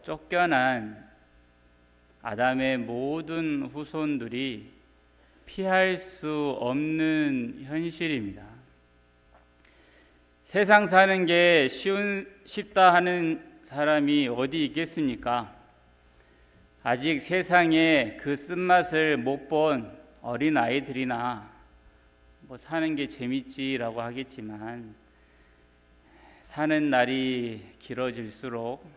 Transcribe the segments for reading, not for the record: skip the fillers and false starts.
쫓겨난 아담의 모든 후손들이 피할 수 없는 현실입니다. 세상 사는 게 쉽다 하는 사람이 어디 있겠습니까? 아직 세상에 그 쓴맛을 못 본 어린 아이들이나 사는 게 재밌지라고 하겠지만, 사는 날이 길어질수록,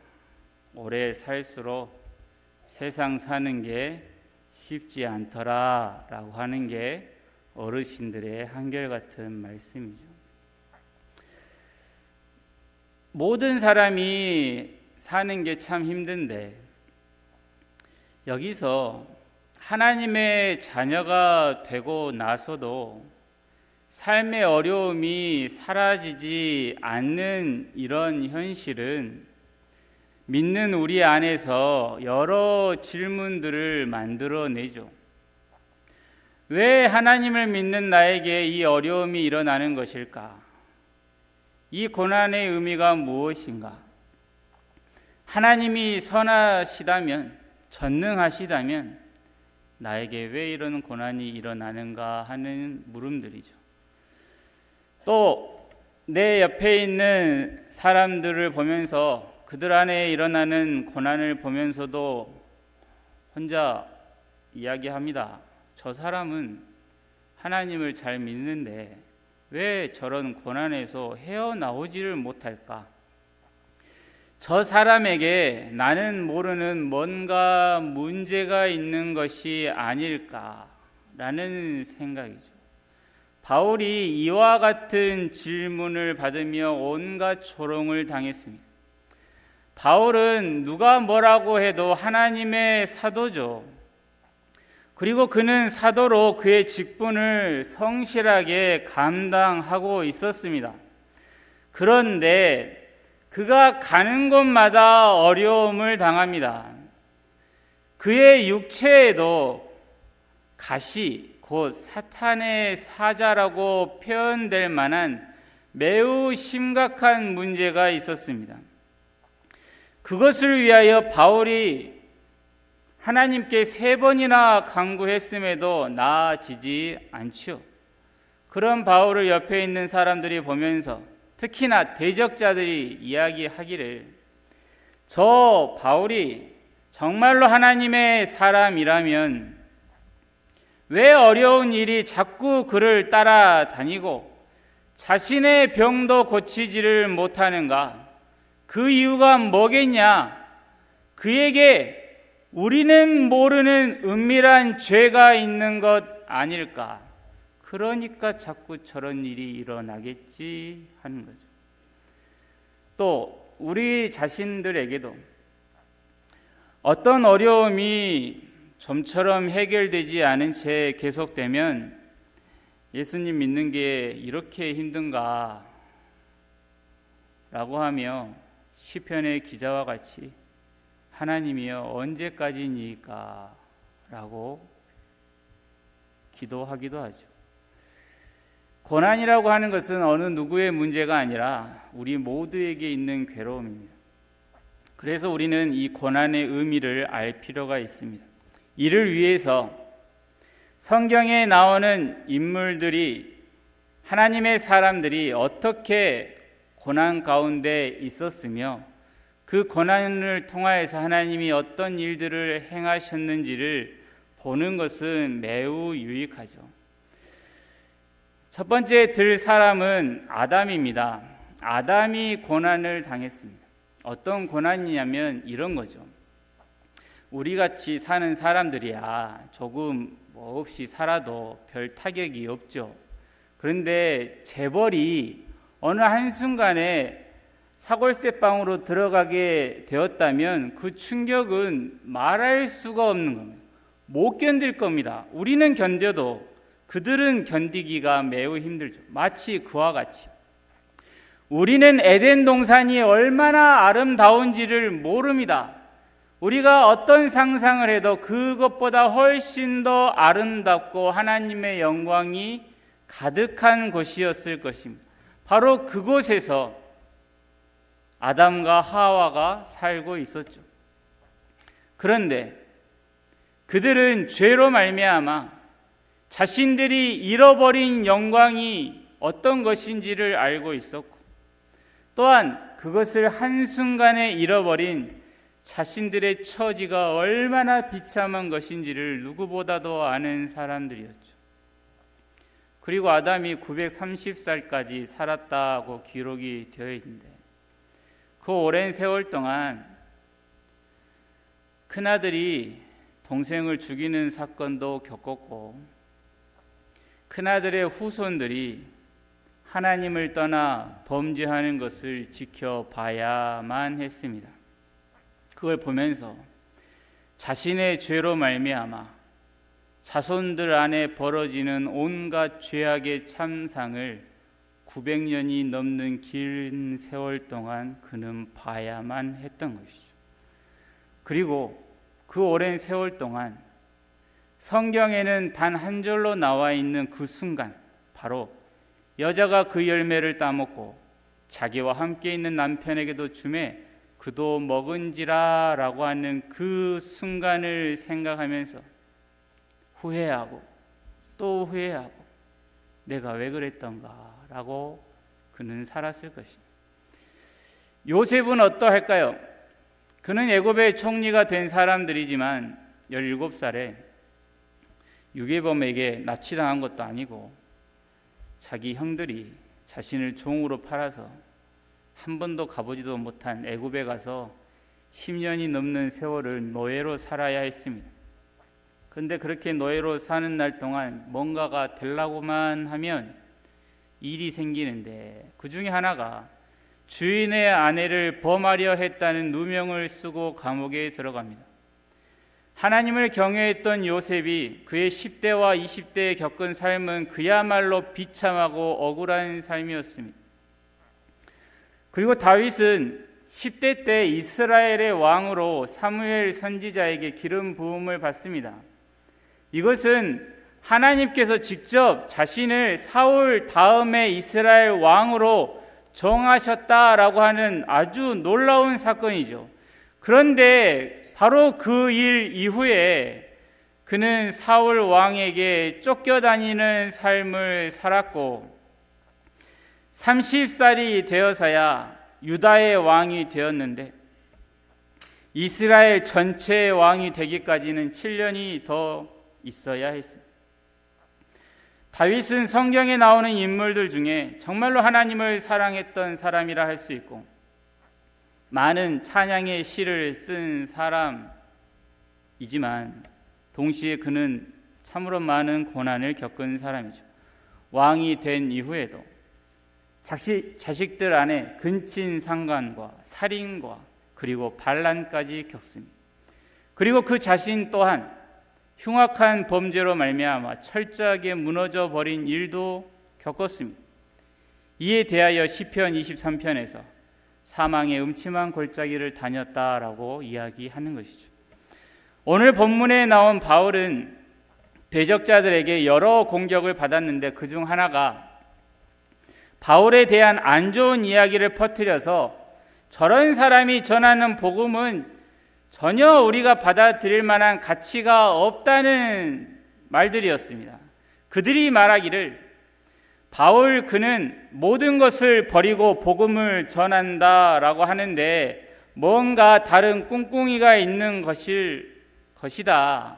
오래 살수록 세상 사는 게 쉽지 않더라라고 하는 게 어르신들의 한결같은 말씀이죠. 모든 사람이 사는 게 참 힘든데, 여기서 하나님의 자녀가 되고 나서도 삶의 어려움이 사라지지 않는 이런 현실은 믿는 우리 안에서 여러 질문들을 만들어내죠. 왜 하나님을 믿는 나에게 이 어려움이 일어나는 것일까? 이 고난의 의미가 무엇인가? 하나님이 선하시다면, 전능하시다면 나에게 왜 이런 고난이 일어나는가 하는 물음들이죠. 또 내 옆에 있는 사람들을 보면서 그들 안에 일어나는 고난을 보면서도 혼자 이야기합니다. 저 사람은 하나님을 잘 믿는데 왜 저런 고난에서 헤어나오지를 못할까? 저 사람에게 나는 모르는 뭔가 문제가 있는 것이 아닐까라는 생각이죠. 바울이 이와 같은 질문을 받으며 온갖 조롱을 당했습니다. 바울은 누가 뭐라고 해도 하나님의 사도죠. 그리고 그는 사도로 그의 직분을 성실하게 감당하고 있었습니다. 그런데 그가 가는 곳마다 어려움을 당합니다. 그의 육체에도 가시, 곧 사탄의 사자라고 표현될 만한 매우 심각한 문제가 있었습니다. 그것을 위하여 바울이 하나님께 3번이나 간구했음에도 나아지지 않죠. 그런 바울을 옆에 있는 사람들이 보면서, 특히나 대적자들이 이야기하기를, 저 바울이 정말로 하나님의 사람이라면 왜 어려운 일이 자꾸 그를 따라다니고 자신의 병도 고치지를 못하는가? 그 이유가 뭐겠냐? 그에게 우리는 모르는 은밀한 죄가 있는 것 아닐까? 그러니까 자꾸 저런 일이 일어나겠지 하는 거죠. 또 우리 자신들에게도 어떤 어려움이 좀처럼 해결되지 않은 채 계속되면 예수님 믿는 게 이렇게 힘든가? 라고 하며 시편의 기자와 같이 하나님이여 언제까지니까? 라고 기도하기도 하죠. 고난이라고 하는 것은 어느 누구의 문제가 아니라 우리 모두에게 있는 괴로움입니다. 그래서 우리는 이 고난의 의미를 알 필요가 있습니다. 이를 위해서 성경에 나오는 인물들이, 하나님의 사람들이 어떻게 고난 가운데 있었으며 그 고난을 통하여서 하나님이 어떤 일들을 행하셨는지를 보는 것은 매우 유익하죠. 첫 번째 들 사람은 아담입니다. 아담이 고난을 당했습니다. 어떤 고난이냐면 이런 거죠. 우리같이 사는 사람들이야 조금 없이 살아도 별 타격이 없죠. 그런데 재벌이 어느 한순간에 사골세방으로 들어가게 되었다면 그 충격은 말할 수가 없는 겁니다. 못 견딜 겁니다. 우리는 견뎌도 그들은 견디기가 매우 힘들죠. 마치 그와 같이 우리는 에덴 동산이 얼마나 아름다운지를 모릅니다. 우리가 어떤 상상을 해도 그것보다 훨씬 더 아름답고 하나님의 영광이 가득한 곳이었을 것입니다. 바로 그곳에서 아담과 하와가 살고 있었죠. 그런데 그들은 죄로 말미암아 자신들이 잃어버린 영광이 어떤 것인지를 알고 있었고, 또한 그것을 한순간에 잃어버린 자신들의 처지가 얼마나 비참한 것인지를 누구보다도 아는 사람들이었죠. 그리고 아담이 930살까지 살았다고 기록이 되어 있는데, 그 오랜 세월 동안 큰아들이 동생을 죽이는 사건도 겪었고, 큰아들의 후손들이 하나님을 떠나 범죄하는 것을 지켜봐야만 했습니다. 그걸 보면서 자신의 죄로 말미암아 자손들 안에 벌어지는 온갖 죄악의 참상을 900년이 넘는 긴 세월 동안 그는 봐야만 했던 것이죠. 그리고 그 오랜 세월 동안 성경에는 단 한 절로 나와 있는 그 순간, 바로 여자가 그 열매를 따먹고 자기와 함께 있는 남편에게도 주매 그도 먹은지라 라고 하는 그 순간을 생각하면서 후회하고 또 후회하고 내가 왜 그랬던가 라고 그는 살았을 것입니다. 요셉은 어떠할까요? 그는 애굽의 총리가 된 사람들이지만 17살에 유괴범에게 납치당한 것도 아니고 자기 형들이 자신을 종으로 팔아서 한 번도 가보지도 못한 애굽에 가서 10년이 넘는 세월을 노예로 살아야 했습니다. 그런데 그렇게 노예로 사는 날 동안 뭔가가 되려고만 하면 일이 생기는데, 그 중에 하나가 주인의 아내를 범하려 했다는 누명을 쓰고 감옥에 들어갑니다. 하나님을 경외했던 요셉이 그의 10대와 20대에 겪은 삶은 그야말로 비참하고 억울한 삶이었습니다. 그리고 다윗은 10대 때 이스라엘의 왕으로 사무엘 선지자에게 기름 부음을 받습니다. 이것은 하나님께서 직접 자신을 사울 다음에 이스라엘 왕으로 정하셨다라고 하는 아주 놀라운 사건이죠. 그런데 바로 그 일 이후에 그는 사울 왕에게 쫓겨다니는 삶을 살았고, 30살이 되어서야 유다의 왕이 되었는데 이스라엘 전체의 왕이 되기까지는 7년이 더 있어야 했습니다. 다윗은 성경에 나오는 인물들 중에 정말로 하나님을 사랑했던 사람이라 할 수 있고, 많은 찬양의 시를 쓴 사람이지만 동시에 그는 참으로 많은 고난을 겪은 사람이죠. 왕이 된 이후에도 자식들 안에 근친 상간과 살인과 그리고 반란까지 겪습니다. 그리고 그 자신 또한 흉악한 범죄로 말미암아 철저하게 무너져 버린 일도 겪었습니다. 이에 대하여 시편 23편에서 사망의 음침한 골짜기를 다녔다라고 이야기하는 것이죠. 오늘 본문에 나온 바울은 대적자들에게 여러 공격을 받았는데 그 중 하나가 바울에 대한 안 좋은 이야기를 퍼뜨려서 저런 사람이 전하는 복음은 전혀 우리가 받아들일 만한 가치가 없다는 말들이었습니다. 그들이 말하기를 바울 그는 모든 것을 버리고 복음을 전한다라고 하는데 뭔가 다른 꿍꿍이가 있는 것이다.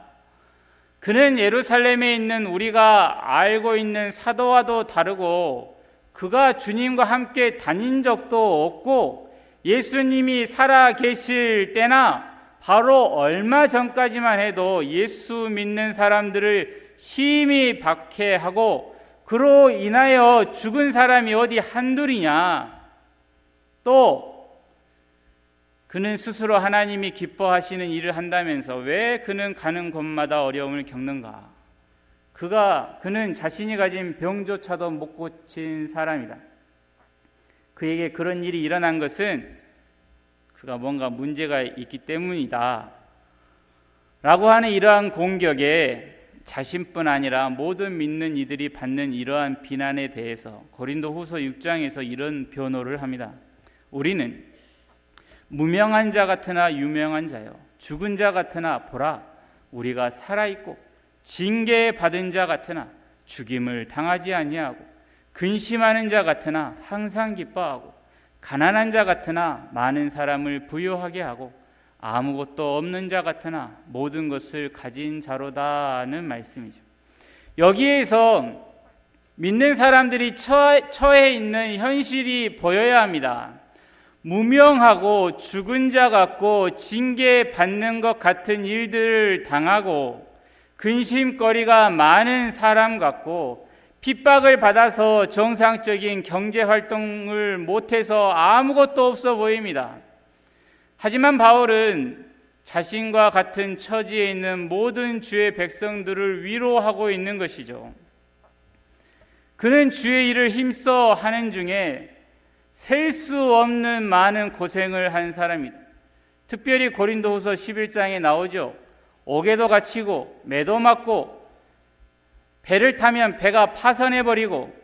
그는 예루살렘에 있는 우리가 알고 있는 사도와도 다르고 그가 주님과 함께 다닌 적도 없고 예수님이 살아 계실 때나 바로 얼마 전까지만 해도 예수 믿는 사람들을 심히 박해하고 그로 인하여 죽은 사람이 어디 한둘이냐. 또 그는 스스로 하나님이 기뻐하시는 일을 한다면서 왜 그는 가는 곳마다 어려움을 겪는가. 그는 자신이 가진 병조차도 못 고친 사람이다. 그에게 그런 일이 일어난 것은 그가 뭔가 문제가 있기 때문이다 라고 하는 이러한 공격에 자신뿐 아니라 모든 믿는 이들이 받는 이러한 비난에 대해서 고린도후서 6장에서 이런 변호를 합니다. 우리는 무명한 자 같으나 유명한 자요, 죽은 자 같으나 보라 우리가 살아있고, 징계받은 자 같으나 죽임을 당하지 아니하고, 근심하는 자 같으나 항상 기뻐하고, 가난한 자 같으나 많은 사람을 부유하게 하고, 아무것도 없는 자 같으나 모든 것을 가진 자로다는 말씀이죠. 여기에서 믿는 사람들이 처해 있는 현실이 보여야 합니다. 무명하고 죽은 자 같고 징계받는 것 같은 일들을 당하고, 근심거리가 많은 사람 같고, 핍박을 받아서 정상적인 경제활동을 못해서 아무것도 없어 보입니다. 하지만 바울은 자신과 같은 처지에 있는 모든 주의 백성들을 위로하고 있는 것이죠. 그는 주의 일을 힘써 하는 중에 셀 수 없는 많은 고생을 한 사람이다. 특별히 고린도후서 11장에 나오죠. 옥에도 갇히고 매도 맞고 배를 타면 배가 파선해버리고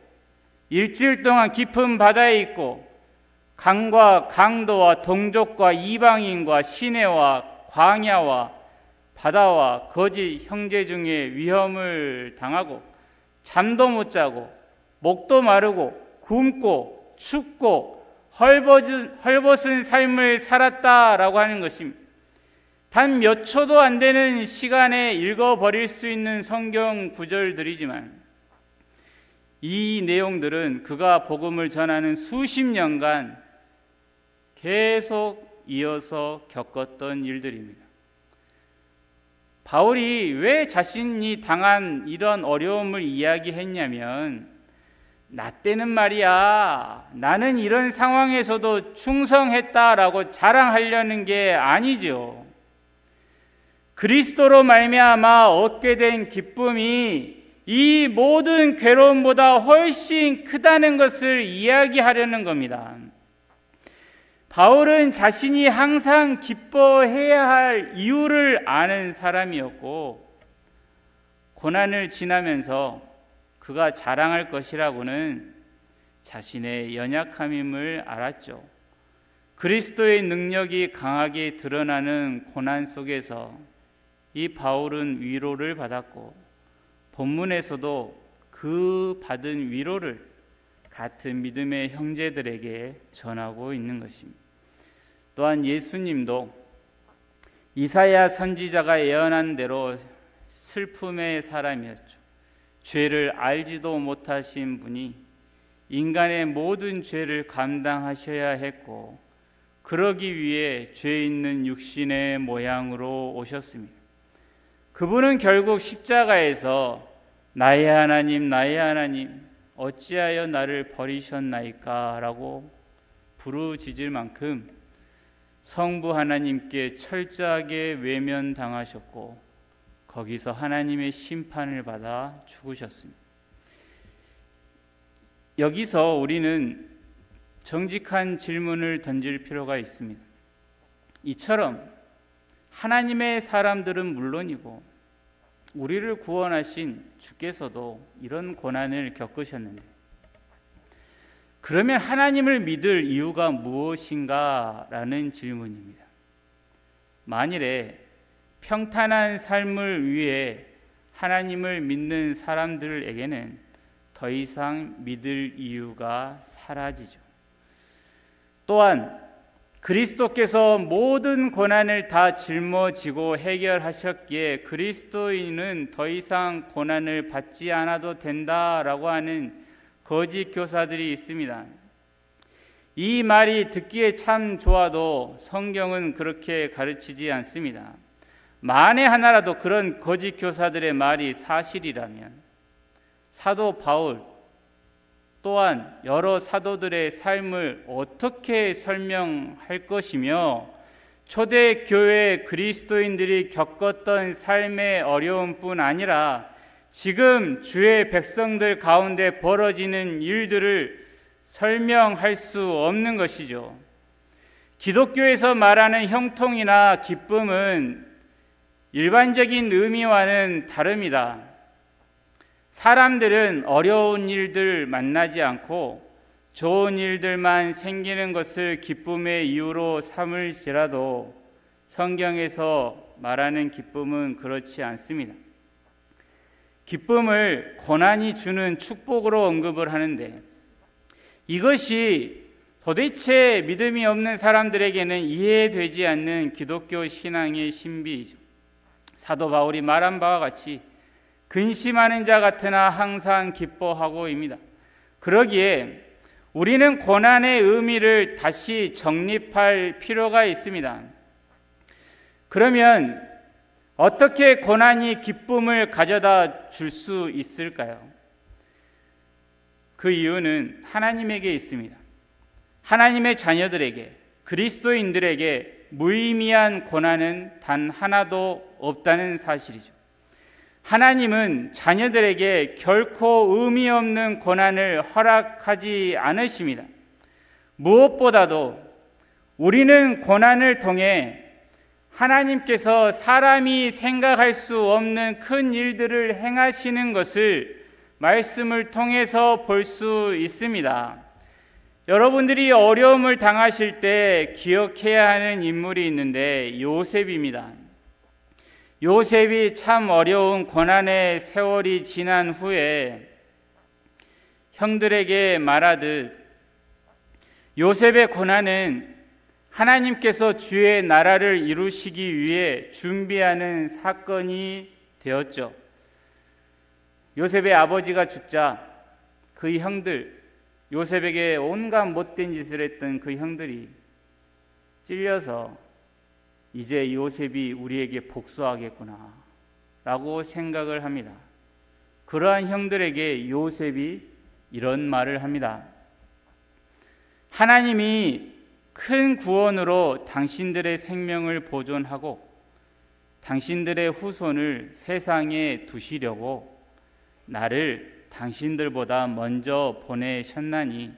일주일 동안 깊은 바다에 있고 강과 강도와 동족과 이방인과 시내와 광야와 바다와 거짓 형제 중에 위험을 당하고 잠도 못 자고 목도 마르고 굶고 춥고 헐벗은 삶을 살았다라고 하는 것입니다. 단 몇 초도 안 되는 시간에 읽어버릴 수 있는 성경 구절들이지만 이 내용들은 그가 복음을 전하는 수십 년간 계속 이어서 겪었던 일들입니다. 바울이 왜 자신이 당한 이런 어려움을 이야기했냐면, 나 때는 말이야, 나는 이런 상황에서도 충성했다라고 자랑하려는 게 아니죠. 그리스도로 말미암아 얻게 된 기쁨이 이 모든 괴로움보다 훨씬 크다는 것을 이야기하려는 겁니다. 바울은 자신이 항상 기뻐해야 할 이유를 아는 사람이었고, 고난을 지나면서 그가 자랑할 것이라고는 자신의 연약함임을 알았죠. 그리스도의 능력이 강하게 드러나는 고난 속에서 이 바울은 위로를 받았고, 본문에서도 그 받은 위로를 같은 믿음의 형제들에게 전하고 있는 것입니다. 또한 예수님도 이사야 선지자가 예언한 대로 슬픔의 사람이었죠. 죄를 알지도 못하신 분이 인간의 모든 죄를 감당하셔야 했고, 그러기 위해 죄 있는 육신의 모양으로 오셨습니다. 그분은 결국 십자가에서 나의 하나님, 나의 하나님, 어찌하여 나를 버리셨나이까 라고 부르짖을 만큼 성부 하나님께 철저하게 외면당하셨고, 거기서 하나님의 심판을 받아 죽으셨습니다. 여기서 우리는 정직한 질문을 던질 필요가 있습니다. 이처럼 하나님의 사람들은 물론이고 우리를 구원하신 주께서도 이런 고난을 겪으셨는데, 그러면 하나님을 믿을 이유가 무엇인가? 라는 질문입니다. 만일에 평탄한 삶을 위해 하나님을 믿는 사람들에게는 더 이상 믿을 이유가 사라지죠. 또한 그리스도께서 모든 고난을 다 짊어지고 해결하셨기에 그리스도인은 더 이상 고난을 받지 않아도 된다라고 하는 거짓 교사들이 있습니다. 이 말이 듣기에 참 좋아도 성경은 그렇게 가르치지 않습니다. 만에 하나라도 그런 거짓 교사들의 말이 사실이라면 사도 바울 또한 여러 사도들의 삶을 어떻게 설명할 것이며, 초대교회 그리스도인들이 겪었던 삶의 어려움뿐 아니라 지금 주의 백성들 가운데 벌어지는 일들을 설명할 수 없는 것이죠. 기독교에서 말하는 형통이나 기쁨은 일반적인 의미와는 다릅니다. 사람들은 어려운 일들 만나지 않고 좋은 일들만 생기는 것을 기쁨의 이유로 삼을지라도 성경에서 말하는 기쁨은 그렇지 않습니다. 기쁨을 고난이 주는 축복으로 언급을 하는데 이것이 도대체 믿음이 없는 사람들에게는 이해되지 않는 기독교 신앙의 신비이죠. 사도 바울이 말한 바와 같이 근심하는 자 같으나 항상 기뻐하고입니다. 그러기에 우리는 고난의 의미를 다시 정립할 필요가 있습니다. 그러면 어떻게 고난이 기쁨을 가져다 줄 수 있을까요? 그 이유는 하나님에게 있습니다. 하나님의 자녀들에게, 그리스도인들에게 무의미한 고난은 단 하나도 없다는 사실이죠. 하나님은 자녀들에게 결코 의미 없는 고난을 허락하지 않으십니다. 무엇보다도 우리는 고난을 통해 하나님께서 사람이 생각할 수 없는 큰 일들을 행하시는 것을 말씀을 통해서 볼 수 있습니다. 여러분들이 어려움을 당하실 때 기억해야 하는 인물이 있는데 요셉입니다. 요셉이 참 어려운 고난의 세월이 지난 후에 형들에게 말하듯 요셉의 고난은 하나님께서 주의 나라를 이루시기 위해 준비하는 사건이 되었죠. 요셉의 아버지가 죽자 그 형들, 요셉에게 온갖 못된 짓을 했던 그 형들이 찔려서 이제 요셉이 우리에게 복수하겠구나 라고 생각을 합니다. 그러한 형들에게 요셉이 이런 말을 합니다. 하나님이 큰 구원으로 당신들의 생명을 보존하고 당신들의 후손을 세상에 두시려고 나를 당신들보다 먼저 보내셨나니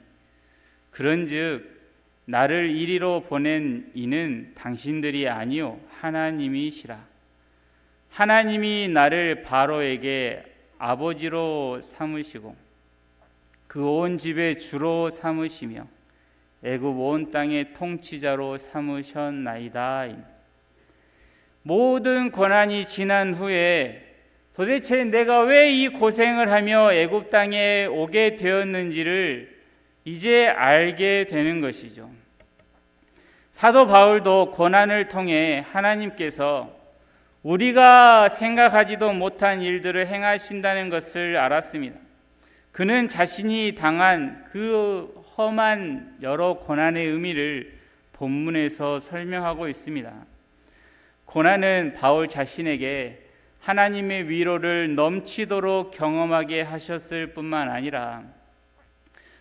그런즉 나를 이리로 보낸 이는 당신들이 아니요 하나님이시라. 하나님이 나를 바로에게 아버지로 삼으시고 그 온 집의 주로 삼으시며 애굽 온 땅의 통치자로 삼으셨나이다. 모든 고난이 지난 후에 도대체 내가 왜 이 고생을 하며 애굽 땅에 오게 되었는지를 이제 알게 되는 것이죠. 사도 바울도 고난을 통해 하나님께서 우리가 생각하지도 못한 일들을 행하신다는 것을 알았습니다. 그는 자신이 당한 그 험한 여러 고난의 의미를 본문에서 설명하고 있습니다. 고난은 바울 자신에게 하나님의 위로를 넘치도록 경험하게 하셨을 뿐만 아니라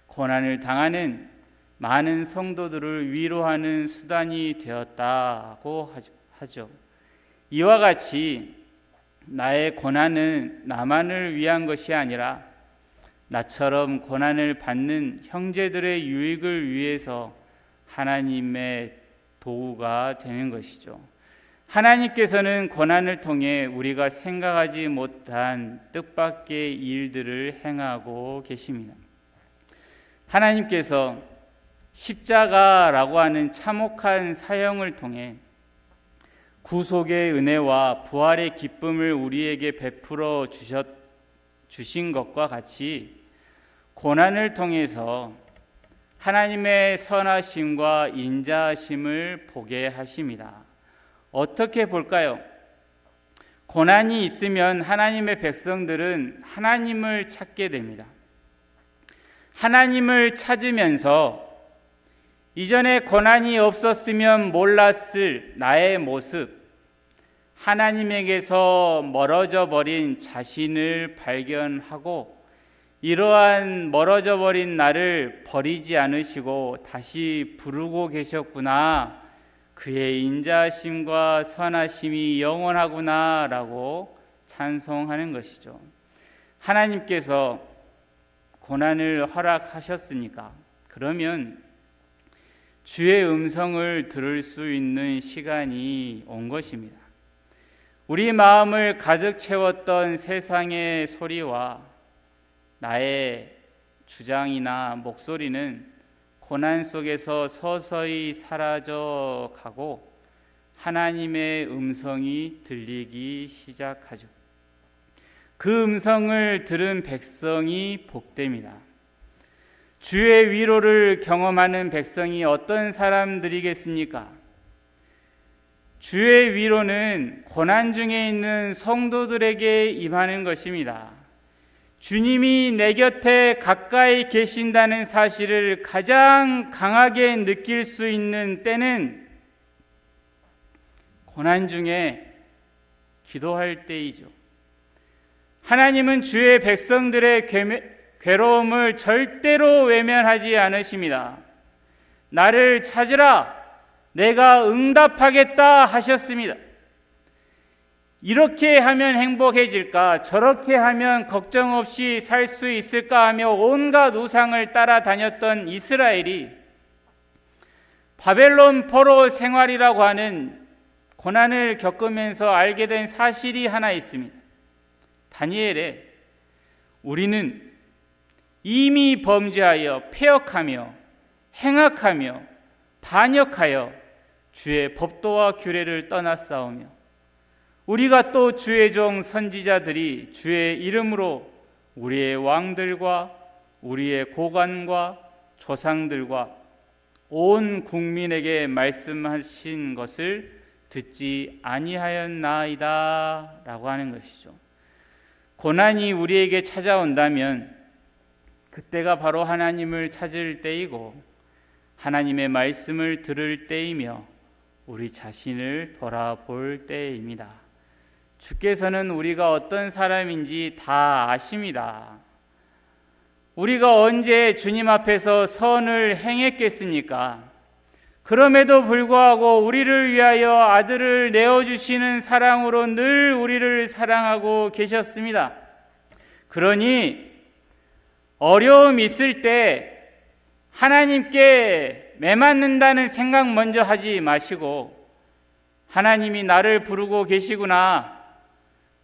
고난을 당하는 많은 성도들을 위로하는 수단이 되었다고 하죠. 이와 같이 나의 고난은 나만을 위한 것이 아니라 나처럼 고난을 받는 형제들의 유익을 위해서 하나님의 도구가 되는 것이죠. 하나님께서는 고난을 통해 우리가 생각하지 못한 뜻밖의 일들을 행하고 계십니다. 하나님께서 십자가라고 하는 참혹한 사형을 통해 구속의 은혜와 부활의 기쁨을 우리에게 베풀어 주신 것과 같이 고난을 통해서 하나님의 선하심과 인자하심을 보게 하십니다. 어떻게 볼까요? 고난이 있으면 하나님의 백성들은 하나님을 찾게 됩니다. 하나님을 찾으면서 이전에 고난이 없었으면 몰랐을 나의 모습, 하나님에게서 멀어져 버린 자신을 발견하고 이러한 멀어져 버린 나를 버리지 않으시고 다시 부르고 계셨구나, 그의 인자심과 선하심이 영원하구나 라고 찬송하는 것이죠. 하나님께서 고난을 허락하셨으니까 그러면 주의 음성을 들을 수 있는 시간이 온 것입니다. 우리 마음을 가득 채웠던 세상의 소리와 나의 주장이나 목소리는 고난 속에서 서서히 사라져 가고 하나님의 음성이 들리기 시작하죠. 그 음성을 들은 백성이 복됩니다. 주의 위로를 경험하는 백성이 어떤 사람들이겠습니까? 주의 위로는 고난 중에 있는 성도들에게 임하는 것입니다. 주님이 내 곁에 가까이 계신다는 사실을 가장 강하게 느낄 수 있는 때는 고난 중에 기도할 때이죠. 하나님은 주의 백성들의 괴로움을 절대로 외면하지 않으십니다. 나를 찾으라, 내가 응답하겠다 하셨습니다. 이렇게 하면 행복해질까, 저렇게 하면 걱정 없이 살 수 있을까 하며 온갖 우상을 따라다녔던 이스라엘이 바벨론 포로 생활이라고 하는 고난을 겪으면서 알게 된 사실이 하나 있습니다. 다니엘에 우리는 이미 범죄하여 패역하며 행악하며 반역하여 주의 법도와 규례를 떠났사오며 우리가 또 주의 종 선지자들이 주의 이름으로 우리의 왕들과 우리의 고관과 조상들과 온 국민에게 말씀하신 것을 듣지 아니하였나이다 라고 하는 것이죠. 고난이 우리에게 찾아온다면 그때가 바로 하나님을 찾을 때이고 하나님의 말씀을 들을 때이며 우리 자신을 돌아볼 때입니다. 주께서는 우리가 어떤 사람인지 다 아십니다. 우리가 언제 주님 앞에서 선을 행했겠습니까? 그럼에도 불구하고 우리를 위하여 아들을 내어주시는 사랑으로 늘 우리를 사랑하고 계셨습니다. 그러니 어려움 있을 때 하나님께 매맞는다는 생각 먼저 하지 마시고 하나님이 나를 부르고 계시구나.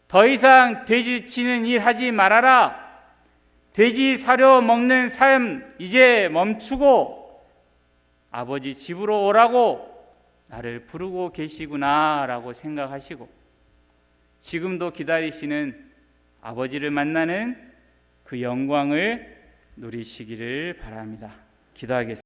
더 이상 돼지 치는 일 하지 말아라. 돼지 사료 먹는 삶 이제 멈추고 아버지 집으로 오라고 나를 부르고 계시구나 라고 생각하시고 지금도 기다리시는 아버지를 만나는 그 영광을 누리시기를 바랍니다. 기도하겠습니다.